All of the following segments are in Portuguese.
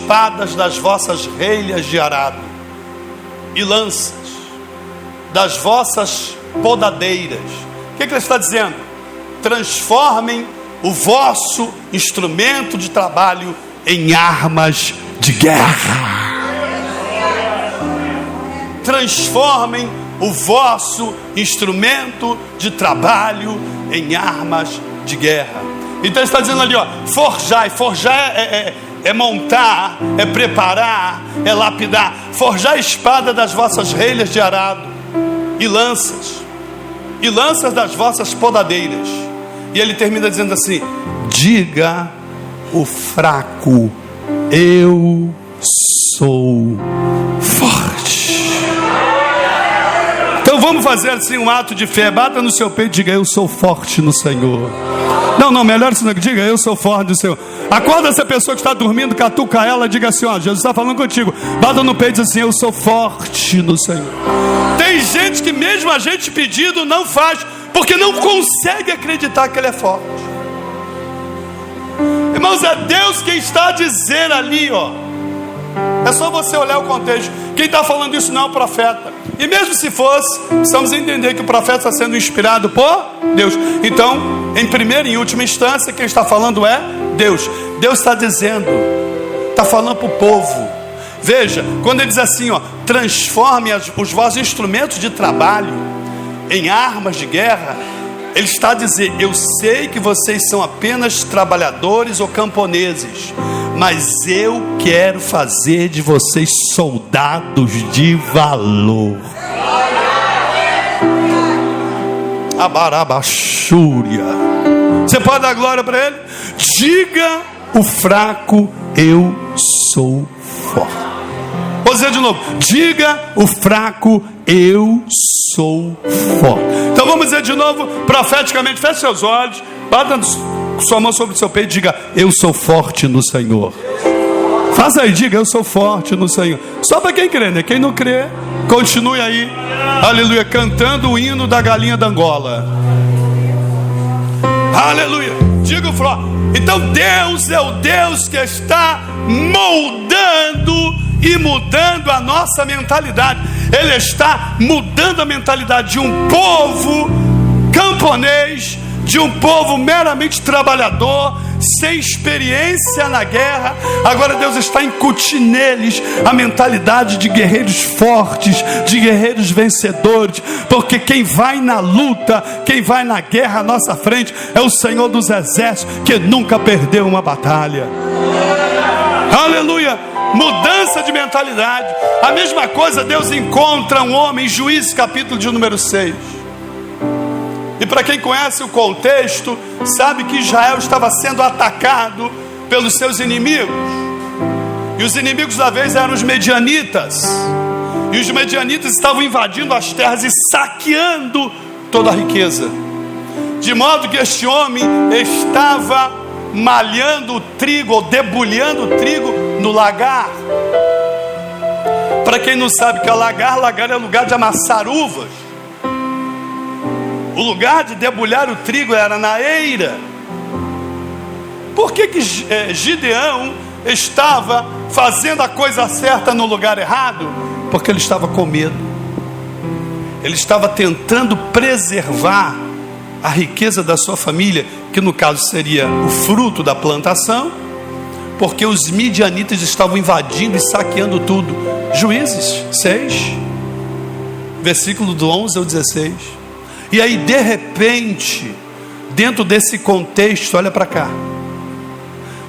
espadas das vossas relhas de arado e lanças das vossas podadeiras. O que ele está dizendo? Transformem o vosso instrumento de trabalho em armas de guerra. Transformem o vosso instrumento de trabalho em armas de guerra. Então ele está dizendo ali, ó, forjai. Forjar é montar, é preparar, é lapidar. Forjai a espada das vossas relhas de arado e lanças das vossas podadeiras. E ele termina dizendo assim: diga o fraco, eu sou forte. Então vamos fazer assim um ato de fé. Bata no seu peito e diga: eu sou forte no Senhor. Não, melhor isso não. Diga: eu sou forte no Senhor. Acorda essa pessoa que está dormindo, catuca ela, diga assim: ó, Jesus está falando contigo. Bata no peito e diz assim: eu sou forte no Senhor. Tem gente que mesmo a gente pedindo não faz, porque não consegue acreditar que ele é forte. Irmãos, é Deus quem está a dizer ali, ó. É só você olhar o contexto. Quem está falando isso não é o profeta. E mesmo se fosse, precisamos entender que o profeta está sendo inspirado por Deus. Então, em primeira e última instância, quem está falando é Deus. Deus está dizendo, está falando para o povo. Veja, quando ele diz assim, ó, transforme os vossos instrumentos de trabalho em armas de guerra, ele está a dizer: eu sei que vocês são apenas trabalhadores ou camponeses, mas eu quero fazer de vocês soldados de valor. Abarabachúria. Você pode dar glória para ele? Diga o fraco: eu sou forte. Vou dizer de novo: diga o fraco: eu sou forte. Então vamos dizer de novo, profeticamente. Feche seus olhos, bata sua mão sobre o seu peito e diga: eu sou forte no Senhor. Faça aí, diga: eu sou forte no Senhor. Só para quem crê, né? Quem não crê, continue aí, aleluia, cantando o hino da galinha da Angola. Aleluia. Diga o fraco. Então Deus é o Deus que está moldando e mudando a nossa mentalidade. Ele está mudando a mentalidade de um povo camponês, de um povo meramente trabalhador, sem experiência na guerra. Agora Deus está incutindo neles a mentalidade de guerreiros fortes, de guerreiros vencedores, porque quem vai na luta, quem vai na guerra à nossa frente é o Senhor dos Exércitos, que nunca perdeu uma batalha. Aleluia. Mudança de mentalidade. A mesma coisa Deus encontra um homem em Juízes capítulo de número 6. E para quem conhece o contexto, sabe que Israel estava sendo atacado pelos seus inimigos. E os inimigos da vez eram os medianitas. E os medianitas estavam invadindo as terras e saqueando toda a riqueza. De modo que este homem estava malhando o trigo, ou debulhando o trigo no lagar. Para quem não sabe o que é lagar é lugar de amassar uvas. O lugar de debulhar o trigo era na eira. Por que Gideão estava fazendo a coisa certa no lugar errado? Porque ele estava com medo. Ele estava tentando preservar a riqueza da sua família, que no caso seria o fruto da plantação, porque os midianitas estavam invadindo e saqueando tudo. Juízes 6, versículo do 11 ao 16. E aí de repente, dentro desse contexto, olha para cá,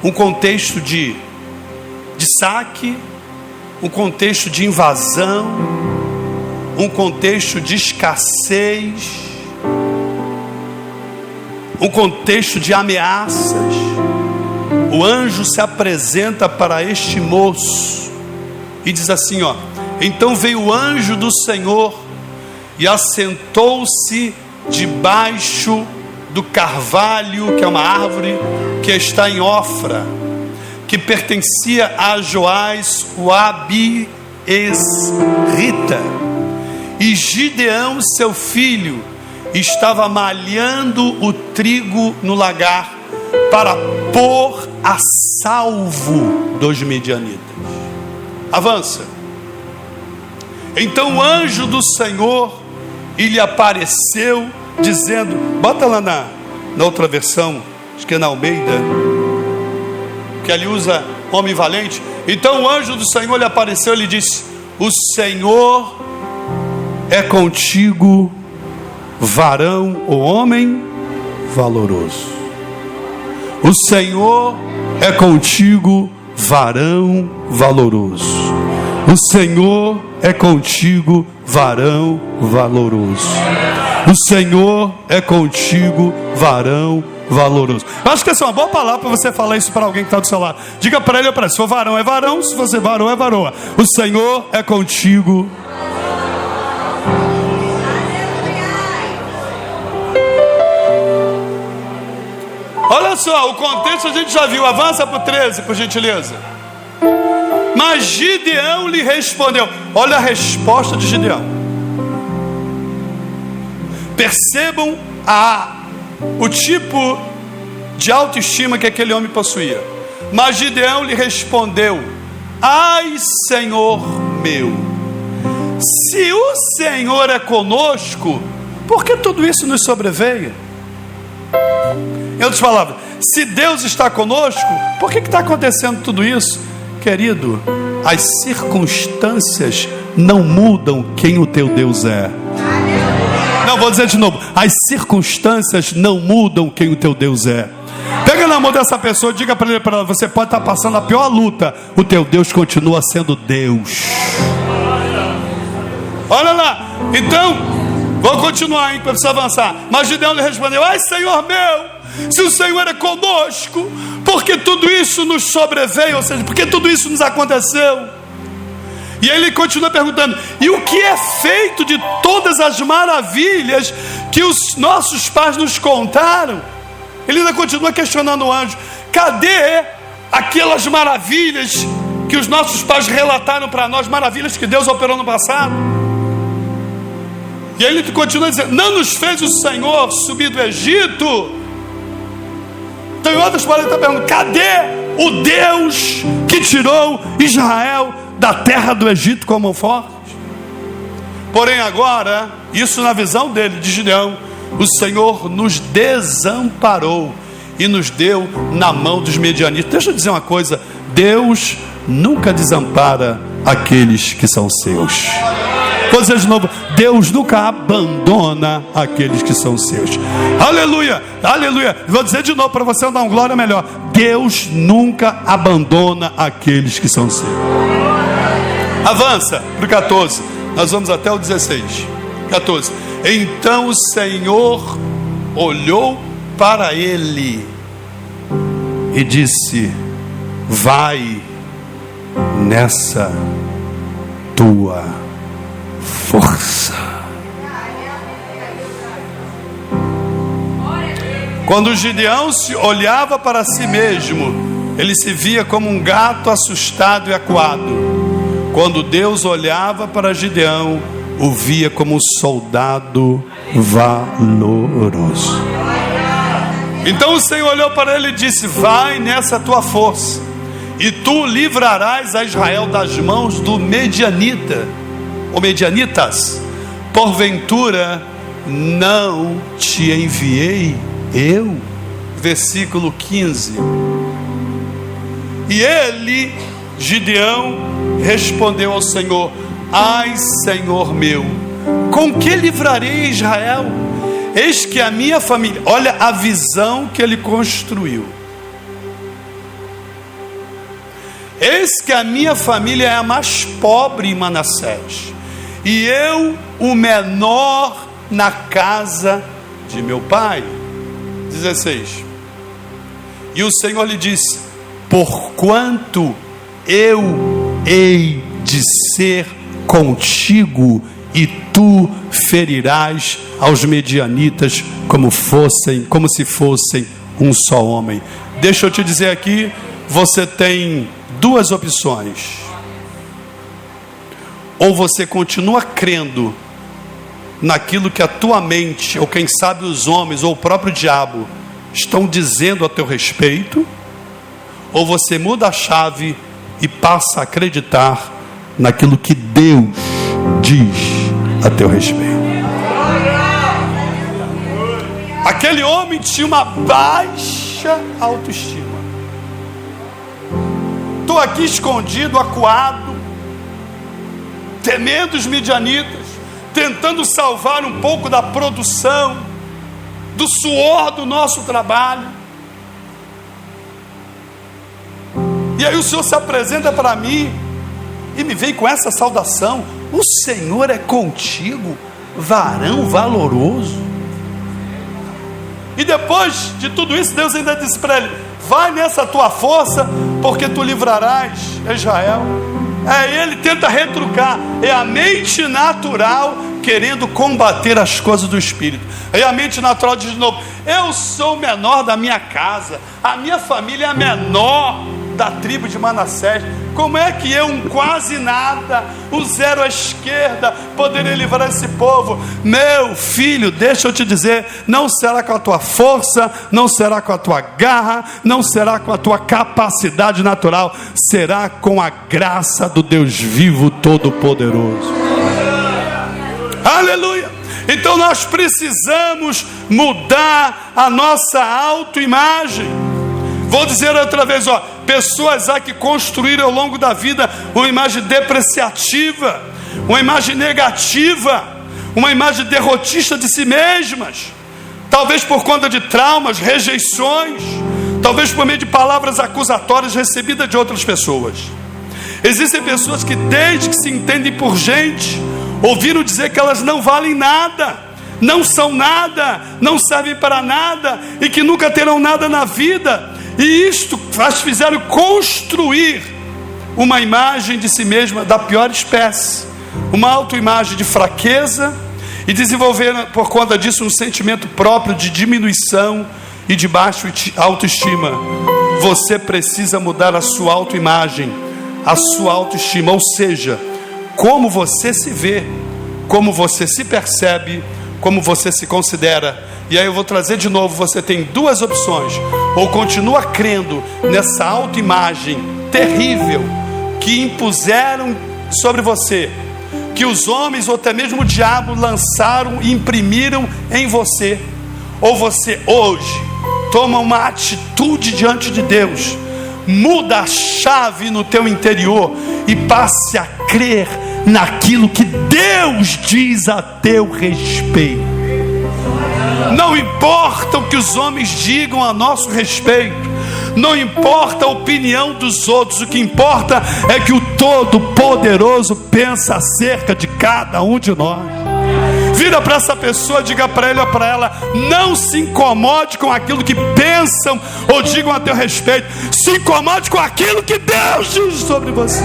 um contexto de saque, um contexto de invasão, um contexto de escassez, um contexto de ameaças. O anjo se apresenta para este moço e diz assim, ó: então veio o anjo do Senhor e assentou-se debaixo do carvalho, que é uma árvore que está em Ofra, que pertencia a Joás o Abiezrita. E Gideão, seu filho, estava malhando o trigo no lagar, para pôr a salvo dos midianitas. Avança. Então o anjo do Senhor lhe apareceu, dizendo, bota lá na outra versão, acho que é na Almeida, que ali usa homem valente. Então o anjo do Senhor lhe apareceu e lhe disse: o Senhor é contigo, varão ou homem valoroso. O Senhor é contigo, varão valoroso. O Senhor é contigo, varão valoroso. O Senhor é contigo, varão valoroso. Eu acho que essa é uma boa palavra para você falar isso para alguém que está do seu lado. Diga para ele, se for varão é varão, se você varão é varoa. O Senhor é contigo. Olha só, o contexto a gente já viu. Avança para o 13, por gentileza. Mas Gideão lhe respondeu. Olha a resposta de Gideão. Percebam o tipo de autoestima que aquele homem possuía. Mas Gideão lhe respondeu: ai, Senhor meu, se o Senhor é conosco, por que tudo isso nos sobreveio? Em outras palavras, se Deus está conosco, por que está acontecendo tudo isso? Querido, as circunstâncias não mudam quem o teu Deus é. Não, vou dizer de novo. As circunstâncias não mudam quem o teu Deus é. Pega na mão dessa pessoa e diga para ela: você pode estar passando a pior luta, o teu Deus continua sendo Deus. Olha lá. Então, vou continuar, hein, para você avançar. Mas Gideão lhe respondeu: ai, Senhor meu, se o Senhor é conosco, porque tudo isso nos sobreveio, ou seja, porque tudo isso nos aconteceu. E ele continua perguntando: e o que é feito de todas as maravilhas que os nossos pais nos contaram? Ele ainda continua questionando o anjo: cadê aquelas maravilhas que os nossos pais relataram para nós, maravilhas que Deus operou no passado? E aí ele continua dizendo: não nos fez o Senhor subir do Egito? Então, em outras palavras, ele está perguntando: cadê o Deus que tirou Israel da terra do Egito com a mão forte? Porém agora, isso na visão dele, de Gideão, o Senhor nos desamparou e nos deu na mão dos medianitas. Deixa eu dizer uma coisa: Deus nunca desampara aqueles que são seus. Vou dizer de novo: Deus nunca abandona aqueles que são seus. Aleluia, aleluia. Vou dizer de novo para você dar uma glória melhor: Deus nunca abandona aqueles que são seus. Avança para o 14, nós vamos até o 16. 14. Então o Senhor olhou para ele e disse: vai nessa tua força. Quando Gideão se olhava para si mesmo, ele se via como um gato assustado e acuado. Quando Deus olhava para Gideão, o via como um soldado valoroso. Então o Senhor olhou para ele e disse: vai nessa tua força, e tu livrarás a Israel das mãos do medianita, ou medianitas. Porventura não te enviei eu? Versículo 15. E ele, Gideão, respondeu ao Senhor: ai, Senhor meu, com que livrarei Israel? Eis que a minha família... Olha a visão que ele construiu. Eis que a minha família é a mais pobre em Manassés, e eu o menor na casa de meu pai. 16. E o Senhor lhe disse: porquanto eu hei de ser contigo, e tu ferirás aos medianitas como se fossem um só homem. Deixa eu te dizer aqui, você tem duas opções: ou você continua crendo naquilo que a tua mente, ou quem sabe os homens, ou o próprio diabo estão dizendo a teu respeito, ou você muda a chave e passa a acreditar naquilo que Deus diz a teu respeito. Aquele homem tinha uma baixa autoestima. Estou aqui escondido, acuado, temendo os midianitas, tentando salvar um pouco da produção, do suor do nosso trabalho. E aí o Senhor se apresenta para mim e me vem com essa saudação: o Senhor é contigo, varão valoroso. E depois de tudo isso, Deus ainda disse para ele: vai nessa tua força, porque tu livrarás Israel. Ele tenta retrucar, é a mente natural querendo combater as coisas do Espírito. Aí a mente natural diz de novo: eu sou o menor da minha casa, a minha família é a menor da tribo de Manassés. Como é que eu, um quase nada, o zero à esquerda, poderia livrar esse povo? Meu filho, deixa eu te dizer, não será com a tua força, não será com a tua garra, não será com a tua capacidade natural, será com a graça do Deus vivo todo-poderoso. Aleluia! Então nós precisamos mudar a nossa autoimagem. Vou dizer outra vez, pessoas há que construíram ao longo da vida uma imagem depreciativa, uma imagem negativa, uma imagem derrotista de si mesmas, talvez por conta de traumas, rejeições, talvez por meio de palavras acusatórias recebidas de outras pessoas. Existem pessoas que desde que se entendem por gente, ouviram dizer que elas não valem nada, não são nada, não servem para nada e que nunca terão nada na vida. E isto as fizeram construir uma imagem de si mesma da pior espécie, uma autoimagem de fraqueza, e desenvolveram por conta disso um sentimento próprio de diminuição e de baixa autoestima. Você precisa mudar a sua autoimagem, a sua autoestima, ou seja, como você se vê, como você se percebe, como você se considera. E aí eu vou trazer de novo, você tem duas opções: ou continua crendo nessa autoimagem terrível que impuseram sobre você, que os homens ou até mesmo o diabo lançaram e imprimiram em você, ou você hoje toma uma atitude diante de Deus, muda a chave no teu interior e passe a crer naquilo que Deus diz a teu respeito. Não importa o que os homens digam a nosso respeito, não importa a opinião dos outros, o que importa é que o Todo-Poderoso pensa acerca de cada um de nós. Vira para essa pessoa, diga para ele ou para ela: não se incomode com aquilo que pensam ou digam a teu respeito, se incomode com aquilo que Deus diz sobre você.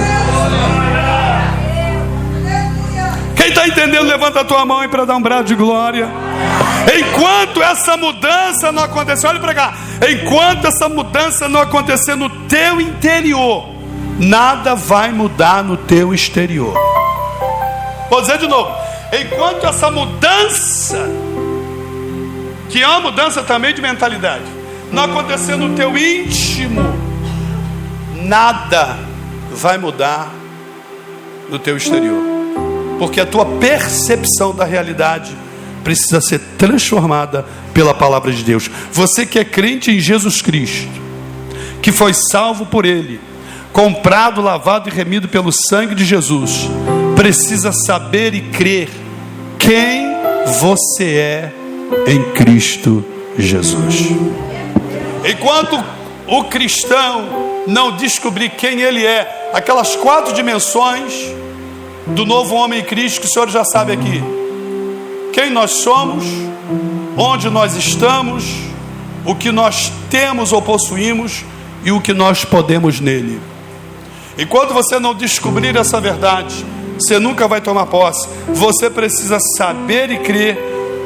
Quem está entendendo, levanta a tua mão aí para dar um brado de glória. Enquanto essa mudança não acontecer, olha para cá, enquanto essa mudança não acontecer no teu interior, nada vai mudar no teu exterior. Vou dizer de novo: enquanto essa mudança, que é uma mudança também de mentalidade, não acontecer no teu íntimo, nada vai mudar no teu exterior, porque a tua percepção da realidade precisa ser transformada pela palavra de Deus. Você que é crente em Jesus Cristo, que foi salvo por Ele, comprado, lavado e remido pelo sangue de Jesus, precisa saber e crer quem você é em Cristo Jesus. Enquanto o cristão não descobrir quem ele é, aquelas 4 dimensões do novo homem em Cristo que o Senhor já sabe aqui: quem nós somos, onde nós estamos, o que nós temos ou possuímos e o que nós podemos nele. Enquanto você não descobrir essa verdade, você nunca vai tomar posse. Você precisa saber e crer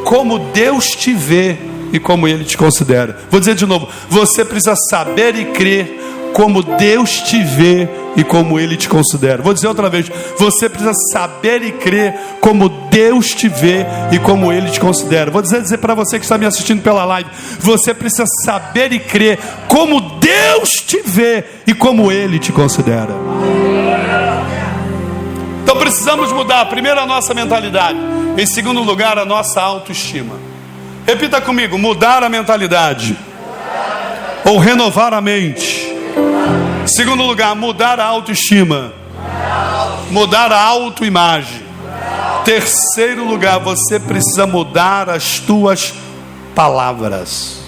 como Deus te vê e como Ele te considera. Vou dizer de novo: você precisa saber e crer como Deus te vê e como Ele te considera. Vou dizer outra vez, você precisa saber e crer como Deus te vê e como Ele te considera. Vou dizer para você que está me assistindo pela live, você precisa saber e crer como Deus te vê e como Ele te considera. Então precisamos mudar, primeiro, a nossa mentalidade, em segundo lugar, a nossa autoestima. Repita comigo: mudar a mentalidade ou renovar a mente. Segundo lugar, mudar a autoestima, mudar a autoimagem. Terceiro lugar, você precisa mudar as tuas palavras.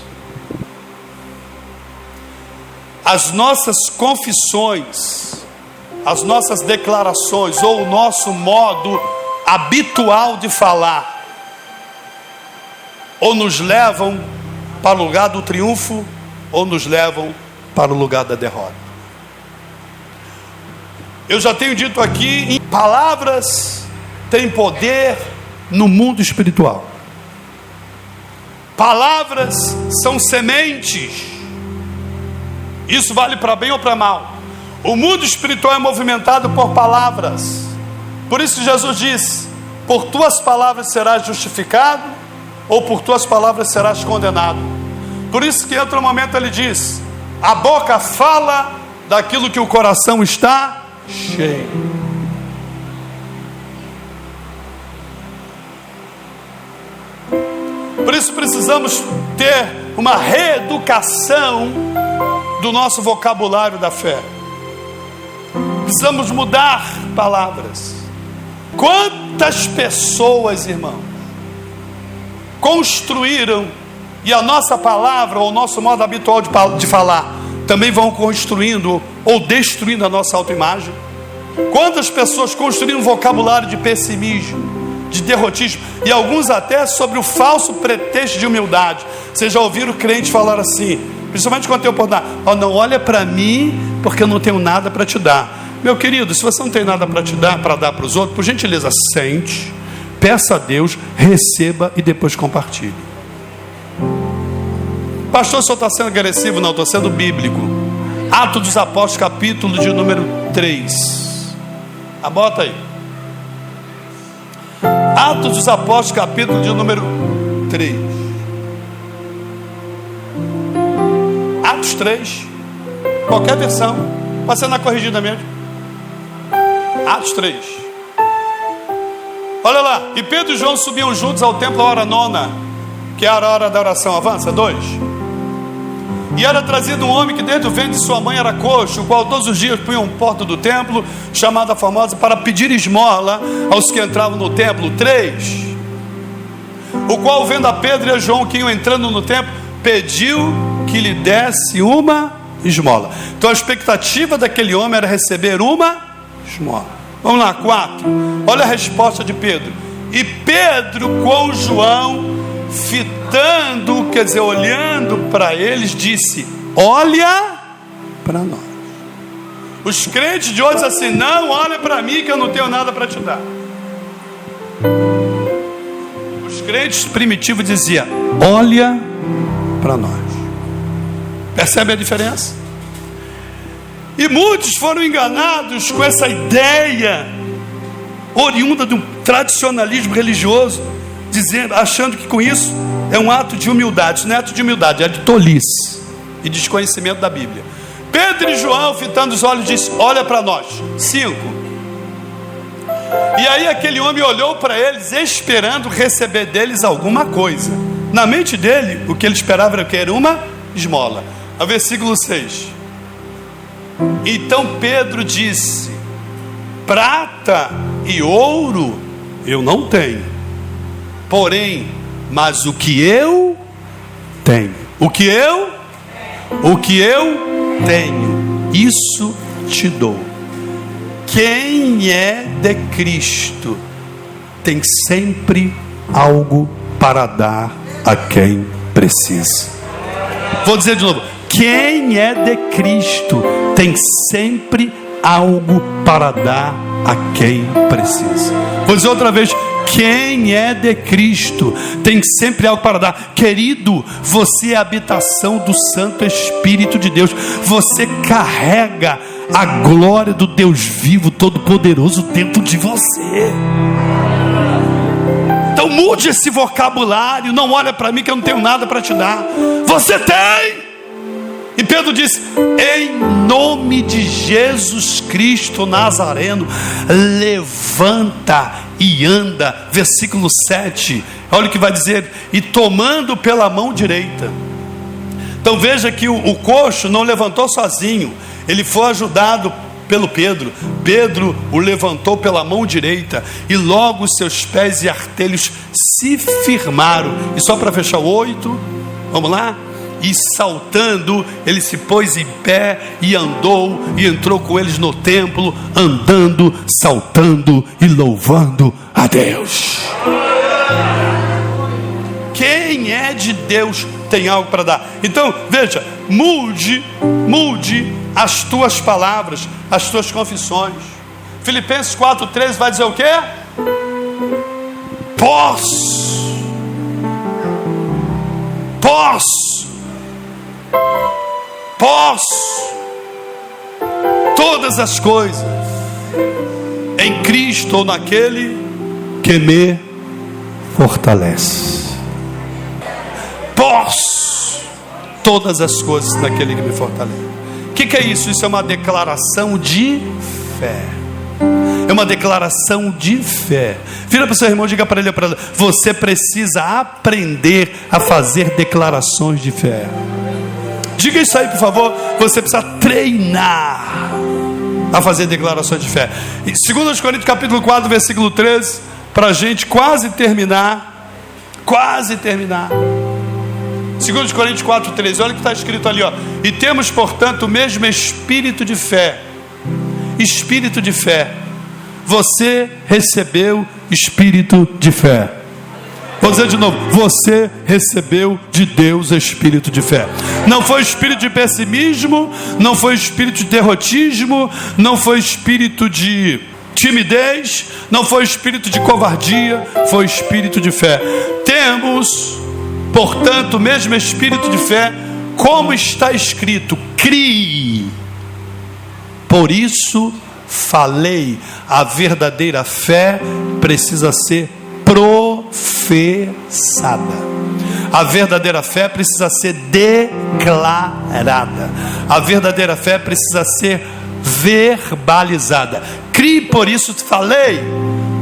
As nossas confissões, as nossas declarações ou o nosso modo habitual de falar ou nos levam para o lugar do triunfo ou nos levam para o lugar da derrota. Eu já tenho dito aqui, palavras têm poder no mundo espiritual. Palavras são sementes. Isso vale para bem ou para mal. O mundo espiritual é movimentado por palavras. Por isso Jesus diz: por tuas palavras serás justificado, ou por tuas palavras serás condenado. Por isso que em outro momento ele diz: a boca fala daquilo que o coração está cheio. Por isso precisamos ter uma reeducação do nosso vocabulário da fé. Precisamos mudar palavras. Quantas pessoas, irmãos, construíram, e a nossa palavra, ou o nosso modo habitual de falar, também vão construindo ou destruindo a nossa autoimagem. Quantas pessoas construíram um vocabulário de pessimismo, de derrotismo, e alguns até sobre o falso pretexto de humildade. Vocês já ouviram crentes falar assim, principalmente quando tem oportunidade: oh, não olha para mim, porque eu não tenho nada para te dar. Meu querido, se você não tem nada para te dar, para dar para os outros, por gentileza, sente, peça a Deus, receba e depois compartilhe. Pastor, o senhor está sendo agressivo? Não, estou sendo bíblico. Atos dos Apóstolos, capítulo de número 3. Bota aí. Atos dos Apóstolos, capítulo de número 3. Atos 3. Qualquer versão. Pode ser na corrigida mesmo. Atos 3. Olha lá. E Pedro e João subiam juntos ao templo à hora nona, que era a hora da oração. Avança, 2. E era trazido um homem que desde o ventre de sua mãe era coxo, o qual todos os dias punha um porta do templo, chamada Formosa, para pedir esmola aos que entravam no templo. 3. O qual, vendo a Pedro e a João que iam entrando no templo, pediu que lhe desse uma esmola. Então a expectativa daquele homem era receber uma esmola. Vamos lá, 4. Olha a resposta de Pedro. E Pedro com João, fitando, quer dizer, olhando para eles, disse: olha para nós. Os crentes de hoje dizem assim: não, olha para mim que eu não tenho nada para te dar. Os crentes primitivos diziam: olha para nós. Percebe a diferença? E muitos foram enganados com essa ideia oriunda de um tradicionalismo religioso, dizendo, achando que com isso é um ato de humildade. Isso não é ato de humildade, é de tolice e desconhecimento da Bíblia. Pedro e João, fitando os olhos, disse: olha para nós. 5. E aí aquele homem olhou para eles, esperando receber deles alguma coisa. Na mente dele, o que ele esperava era que era uma esmola. A versículo 6. Então Pedro disse: prata e ouro eu não tenho, porém, mas o que eu tenho, o que eu tenho, isso te dou. Quem é de Cristo tem sempre algo para dar a quem precisa. Vou dizer de novo: quem é de Cristo tem sempre algo para dar a quem precisa. Vou dizer outra vez: Quem é de Cristo tem sempre algo para dar. Querido, você é a habitação do Santo Espírito de Deus. Você carrega a glória do Deus vivo, todo-poderoso dentro de você. Então mude esse vocabulário. Não olha para mim que eu não tenho nada para te dar. Você tem. E Pedro diz: em nome de Jesus Cristo Nazareno, levanta e anda. Versículo 7, olha o que vai dizer: e tomando pela mão direita. Então veja que o coxo não levantou sozinho, ele foi ajudado pelo Pedro. Pedro o levantou pela mão direita, e logo os seus pés e artelhos se firmaram. E só para fechar o 8, vamos lá. E saltando, ele se pôs em pé e andou, e entrou com eles no templo, andando, saltando e louvando a Deus. Quem é de Deus tem algo para dar. Então, veja, mude as tuas palavras, as tuas confissões. Filipenses 4:13 vai dizer o quê? Posso todas as coisas em Cristo ou naquele que me fortalece. Posso todas as coisas naquele que me fortalece. O que é isso? Isso é uma declaração de fé. É uma declaração de fé. Vira para o seu irmão e diga para ele, você precisa aprender a fazer declarações de fé. Diga isso aí, por favor. Você precisa treinar a fazer declarações de fé. Em 2 Coríntios capítulo 4, versículo 13, para a gente quase terminar. 2 Coríntios 4, 13, olha o que está escrito ali, ó. E temos, portanto, o mesmo espírito de fé. Espírito de fé. Você recebeu espírito de fé. Vou dizer de novo: você recebeu de Deus espírito de fé. Não foi espírito de pessimismo, não foi espírito de derrotismo, não foi espírito de timidez, não foi espírito de covardia, foi espírito de fé. Temos, portanto, o mesmo espírito de fé, como está escrito: crie, por isso falei. A verdadeira fé precisa ser professada. A verdadeira fé precisa ser declarada. A verdadeira fé precisa ser verbalizada. Crie, por isso falei.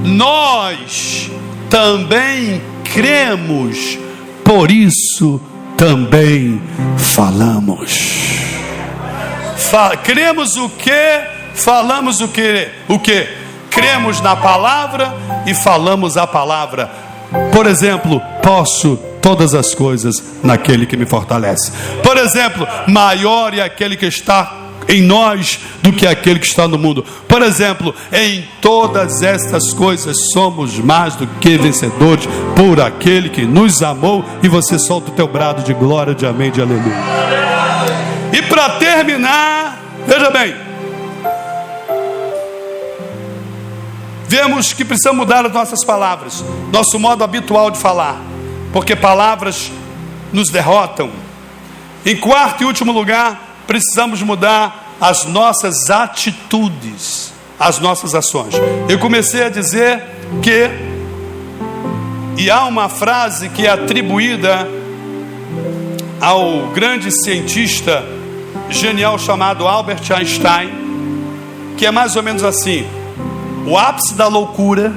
Nós também cremos, por isso também falamos. Cremos o que? Falamos o que? Cremos na palavra e falamos a palavra. Por exemplo, posso todas as coisas naquele que me fortalece. Por exemplo, maior é aquele que está em nós do que aquele que está no mundo. Por exemplo, em todas estas coisas somos mais do que vencedores por aquele que nos amou. E você solta o teu brado de glória, de amém, de aleluia. E para terminar, veja bem, vemos que precisamos mudar as nossas palavras, nosso modo habitual de falar, porque palavras nos derrotam. Em quarto e último lugar, precisamos mudar as nossas atitudes, as nossas ações. Eu comecei a dizer que, e há uma frase que é atribuída ao grande cientista genial chamado Albert Einstein, que é mais ou menos assim: o ápice da loucura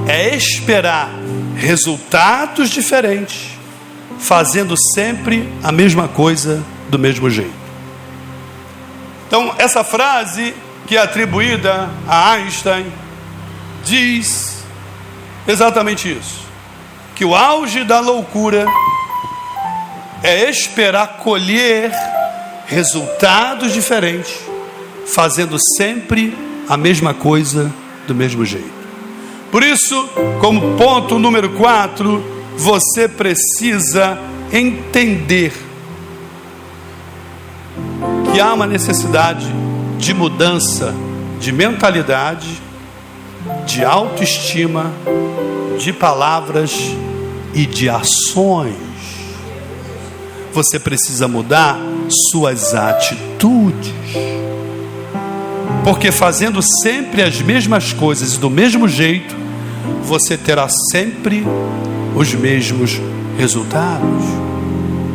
é esperar resultados diferentes, fazendo sempre a mesma coisa do mesmo jeito. Então, essa frase, que é atribuída a Einstein, diz exatamente isso: que o auge da loucura é esperar colher resultados diferentes, fazendo sempre a mesma coisa do mesmo jeito. Por isso, como ponto número 4, você precisa entender que há uma necessidade de mudança de mentalidade de autoestima, de palavras e de ações. Você precisa mudar suas atitudes. Porque fazendo sempre as mesmas coisas do mesmo jeito, você terá sempre os mesmos resultados.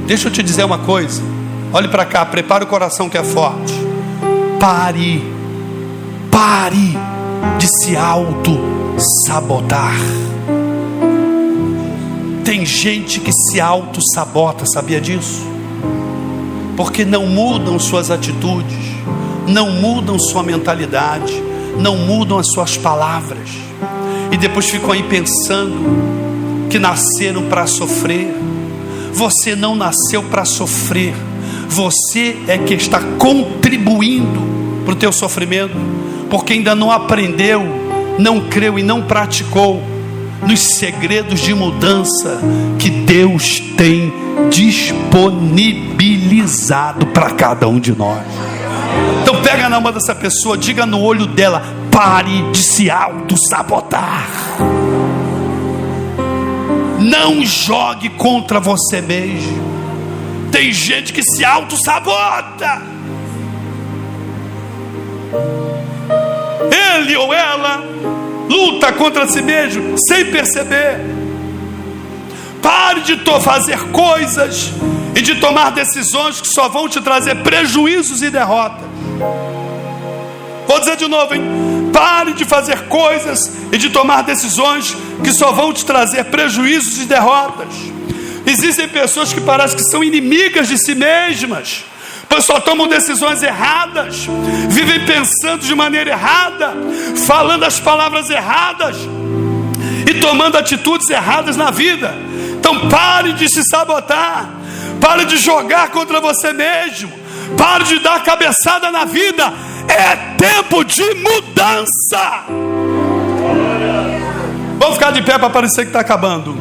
Deixa eu te dizer uma coisa. Olhe para cá, prepare o coração que é forte. Pare de se auto-sabotar. Tem gente que se auto-sabota, sabia disso? Porque não mudam suas atitudes, não mudam sua mentalidade, não mudam as suas palavras, e depois ficam aí pensando que nasceram para sofrer. Você não nasceu para sofrer, você é que está contribuindo para o teu sofrimento, porque ainda não aprendeu, não creu e não praticou nos segredos de mudança que Deus tem disponibilizado para cada um de nós. Então pega na mão dessa pessoa, diga no olho dela: pare de se auto-sabotar. Não jogue contra você mesmo. Tem gente que se auto-sabota. Ele ou ela luta contra si mesmo sem perceber. Pare de fazer coisas e de tomar decisões que só vão te trazer prejuízos e derrotas. Vou dizer de novo, hein? Pare de fazer coisas e de tomar decisões que só vão te trazer prejuízos e derrotas. Existem pessoas que parecem que são inimigas de si mesmas, pois só tomam decisões erradas, vivem pensando de maneira errada, falando as palavras erradas e tomando atitudes erradas na vida. Então pare de se sabotar, pare de jogar contra você mesmo, pare de dar cabeçada na vida. É tempo de mudança. Vamos ficar de pé para parecer que está acabando.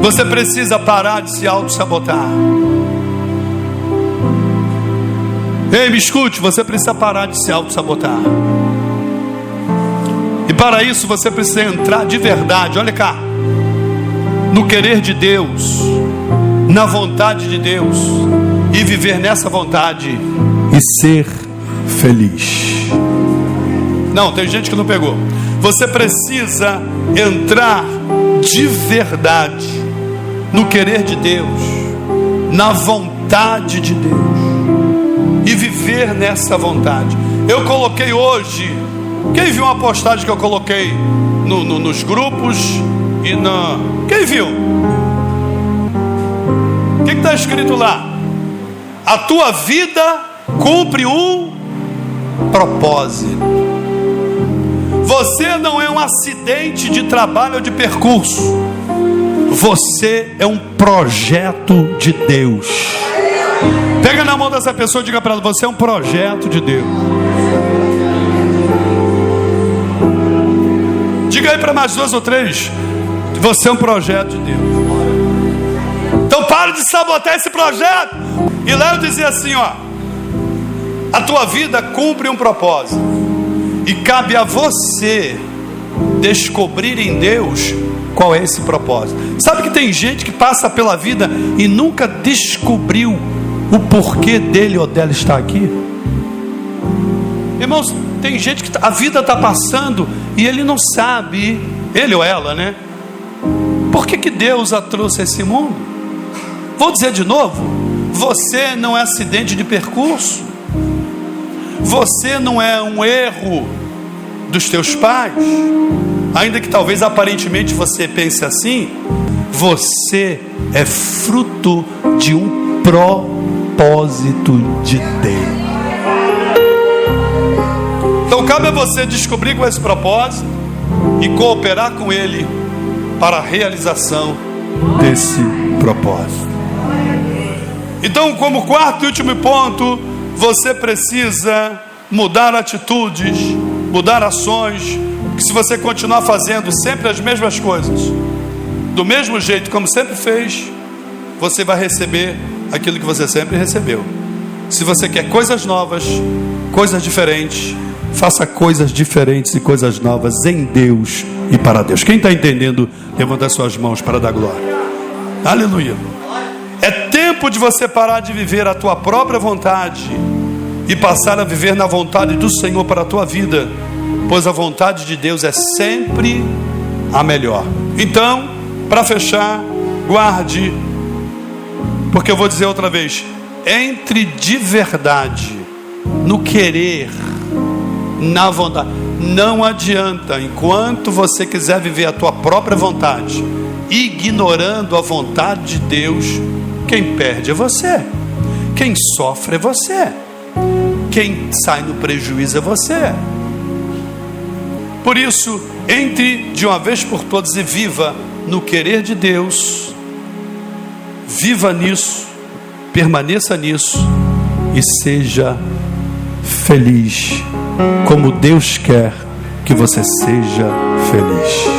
Você precisa parar de se auto-sabotar. Ei, me escute, você precisa parar de se auto-sabotar. E para isso você precisa entrar de verdade, olha cá, no querer de Deus, na vontade de Deus, e viver nessa vontade e ser feliz. Não, tem gente que não pegou. Você precisa entrar de verdade no querer de Deus, na vontade de Deus, e viver nessa vontade. Eu coloquei hoje, quem viu uma postagem que eu coloquei nos grupos e na... Quem viu? O que está escrito lá? A tua vida cumpre um propósito. Você não é um acidente de trabalho ou de percurso. Você é um projeto de Deus. Pega na mão dessa pessoa e diga para ela: você é um projeto de Deus. Diga aí para mais 2 ou 3: você é um projeto de Deus. Então pare de sabotar esse projeto. E lá eu dizia assim, ó: a tua vida cumpre um propósito, e cabe a você descobrir em Deus qual é esse propósito. Sabe que tem gente que passa pela vida e nunca descobriu o porquê dele ou dela estar aqui? Irmãos, tem gente que a vida está passando e ele não sabe, ele ou ela, né? Por que Deus a trouxe a esse mundo? Vou dizer de novo: você não é acidente de percurso. Você não é um erro dos teus pais, ainda que talvez aparentemente você pense assim. Você é fruto de um propósito de Deus. Então cabe a você descobrir qual é esse propósito e cooperar com Ele para a realização desse propósito. Então, como quarto e último ponto, você precisa mudar atitudes, mudar ações, que se você continuar fazendo sempre as mesmas coisas, do mesmo jeito como sempre fez, você vai receber aquilo que você sempre recebeu. Se você quer coisas novas, coisas diferentes, faça coisas diferentes e coisas novas em Deus e para Deus. Quem está entendendo, levanta suas mãos para dar glória. Aleluia. É tempo de você parar de viver a tua própria vontade e passar a viver na vontade do Senhor para a tua vida, pois a vontade de Deus é sempre a melhor. Então, para fechar, guarde, porque eu vou dizer outra vez: entre de verdade no querer, na vontade. Não adianta, enquanto você quiser viver a tua própria vontade, ignorando a vontade de Deus, quem perde é você, quem sofre é você, quem sai no prejuízo é você. Por isso, entre de uma vez por todas e viva no querer de Deus, viva nisso, permaneça nisso e seja feliz, como Deus quer que você seja feliz.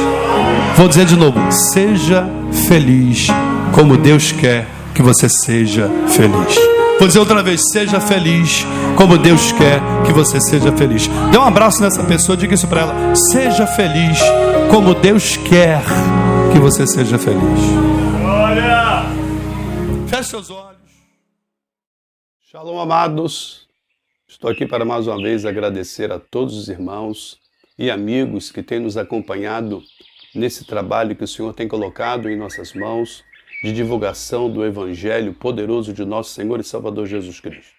Vou dizer de novo: seja feliz como Deus quer que você seja feliz. Vou dizer outra vez: seja feliz como Deus quer que você seja feliz. Dê um abraço nessa pessoa, diga isso para ela: seja feliz como Deus quer que você seja feliz. Glória! Feche seus olhos. Shalom, amados. Estou aqui para mais uma vez agradecer a todos os irmãos e amigos que têm nos acompanhado nesse trabalho que o Senhor tem colocado em nossas mãos de divulgação do Evangelho poderoso de nosso Senhor e Salvador Jesus Cristo.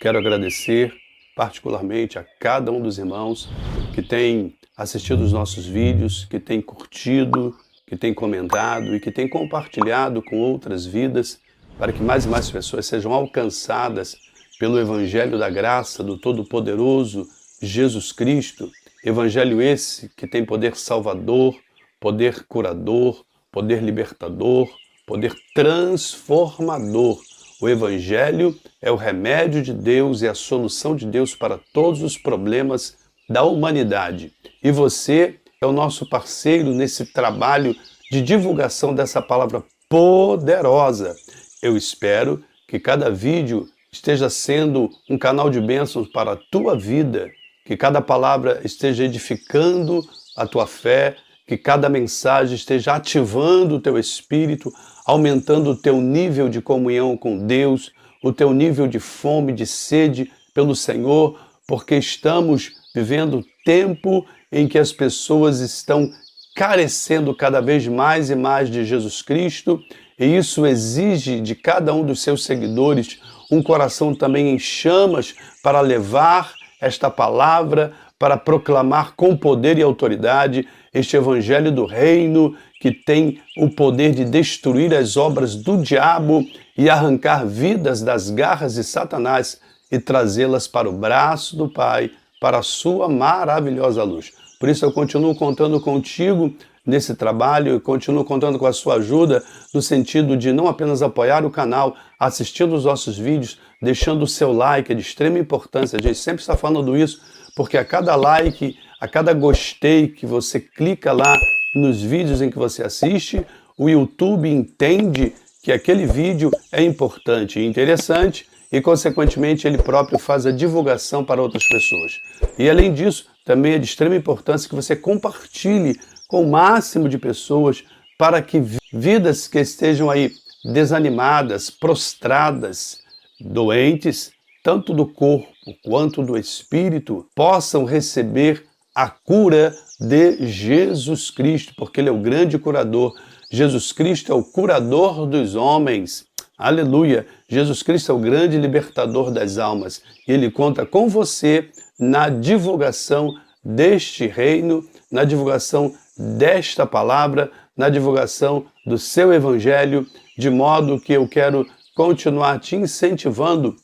Quero agradecer particularmente a cada um dos irmãos que tem assistido os nossos vídeos, que tem curtido, que tem comentado e que tem compartilhado com outras vidas para que mais e mais pessoas sejam alcançadas pelo Evangelho da graça do Todo-Poderoso Jesus Cristo. Evangelho esse que tem poder salvador, poder curador, poder libertador, poder transformador. O Evangelho é o remédio de Deus e a solução de Deus para todos os problemas da humanidade. E você é o nosso parceiro nesse trabalho de divulgação dessa palavra poderosa. Eu espero que cada vídeo esteja sendo um canal de bênçãos para a tua vida, que cada palavra esteja edificando a tua fé, que cada mensagem esteja ativando o teu espírito, aumentando o teu nível de comunhão com Deus, o teu nível de fome, de sede pelo Senhor, porque estamos vivendo tempo em que as pessoas estão carecendo cada vez mais e mais de Jesus Cristo, e isso exige de cada um dos seus seguidores um coração também em chamas para levar esta palavra, para proclamar com poder e autoridade este evangelho do reino que tem o poder de destruir as obras do diabo e arrancar vidas das garras de Satanás e trazê-las para o braço do Pai, para a sua maravilhosa luz. Por isso eu continuo contando contigo nesse trabalho, eu continuo contando com a sua ajuda no sentido de não apenas apoiar o canal, assistindo os nossos vídeos, deixando o seu like, é de extrema importância. A gente sempre está falando isso, porque a cada like, a cada gostei que você clica lá nos vídeos em que você assiste, o YouTube entende que aquele vídeo é importante e interessante e, consequentemente, ele próprio faz a divulgação para outras pessoas. E, além disso, também é de extrema importância que você compartilhe com o máximo de pessoas para que vidas que estejam aí desanimadas, prostradas, doentes, tanto do corpo quanto do espírito, possam receber a cura de Jesus Cristo, porque Ele é o grande curador. Jesus Cristo é o curador dos homens. Aleluia! Jesus Cristo é o grande libertador das almas. E Ele conta com você na divulgação deste reino, na divulgação desta palavra, na divulgação do seu evangelho, de modo que eu quero continuar te incentivando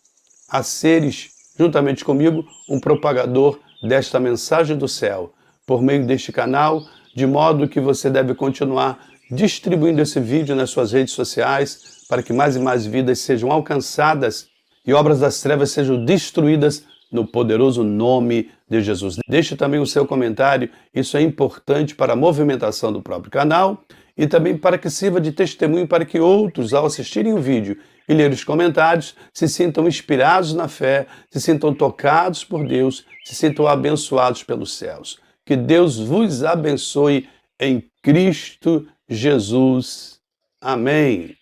a seres, juntamente comigo, um propagador desta mensagem do céu, por meio deste canal, de modo que você deve continuar distribuindo esse vídeo nas suas redes sociais, para que mais e mais vidas sejam alcançadas e obras das trevas sejam destruídas no poderoso nome de Jesus. Deixe também o seu comentário, isso é importante para a movimentação do próprio canal e também para que sirva de testemunho para que outros, ao assistirem o vídeo e ler os comentários, se sintam inspirados na fé, se sintam tocados por Deus, se sintam abençoados pelos céus. Que Deus vos abençoe em Cristo Jesus. Amém.